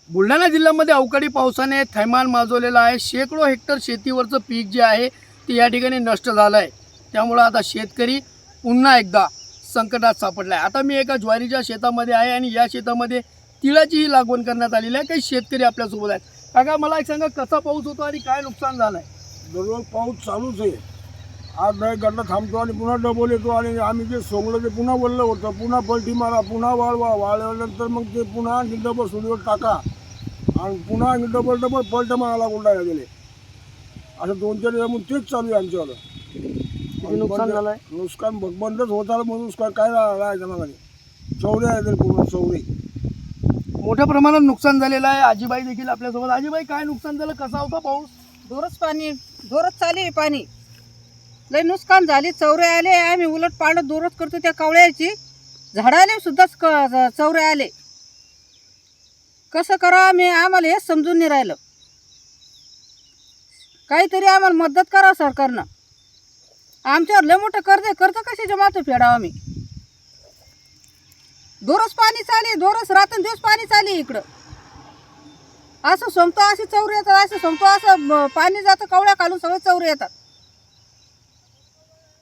बुलढाणा जिल्ह्यामध्ये अवकाळी पावसाने थैमान माजवलेला आहे। शेकडो हेक्टर शेतीवरचं पीक जे आहे ते या ठिकाणी नष्ट झालं आहे। त्यामुळे आता शेतकरी पुन्हा एकदा संकटात सापडला आहे। आता मी एका ज्वारीच्या शेतामध्ये आहे आणि या शेतामध्ये तिळाचीही लागवड करण्यात आलेली आहे। काही शेतकरी आपल्यासोबत आहेत। काका, मला एक सांगा, कसा पाऊस होतो आणि काय नुकसान झालं आहे? दररोज पाऊस चालूच आहे। आज नाही गड्डा थांबतो आणि पुन्हा डबल येतो आणि आम्ही जे सोंगलं ते पुन्हा वळलं होतं, पुन्हा पलटी मारा, पुन्हा वाळवा, वाळल्यानंतर मग ते पुन्हा आणखी डबल सुरीवर टाका आणि पुन्हा आणखी डबल पलट मारायला गुंडायला गेले। असं 2-4 दिवस तेच चालू आहे आमच्याकडं। किती नुकसान झालं आहे? नुकसान बंदच होत आलं म्हणून काय राहायचं मग चौरे आहे तर पूर्ण चौरे। मोठ्या प्रमाणात नुकसान झालेलं आहे। आजीबाई देखील आपल्यासोबत। आजीबाई, काय नुकसान झालं? कसा होता पाऊस? दोरच चालू पाणी लय नुकसान झाली। चौरे आले, आम्ही उलट पालट दोरच करतो त्या कावळ्याची। झाडाले सुद्धा चौरे आले। कसं करा आम्हाला हेच समजून नाही राहिलं। काहीतरी आम्हाला मदत करा सरकारनं। आमच्यावर लय मोठं कर्ज कशाच्या माथं फेडावं आम्ही? दोरच पाणी चाले, दोरच रात्रंदिवस पाणी चाले इकडं। असं संपतो, असे चौरे येतात, असं संपतो, असं पाणी जातं, कावळ्या खालून सगळे चौरे येतात।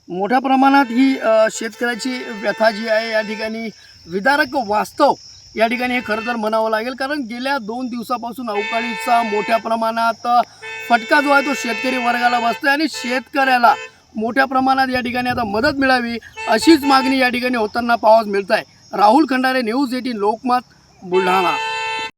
मोठ्या प्रमाणात ही शेतकऱ्याची व्यथा जी आहे या ठिकाणी विदारक वास्तव या ठिकाणी हे खरं तर म्हणावं लागेल। कारण गेल्या 2 दिवसापासून अवकाळीचा मोठ्या प्रमाणात फटका जो आहे तो शेतकरी वर्गाला बसतो आणि शेतकऱ्याला मोठ्या प्रमाणात या ठिकाणी आता मदत मिळावी अशीच मागणी या ठिकाणी होताना पाहावयास मिळत आहे। राहुल खंडारे, न्यूज 18 लोकमत, बुलढाणा।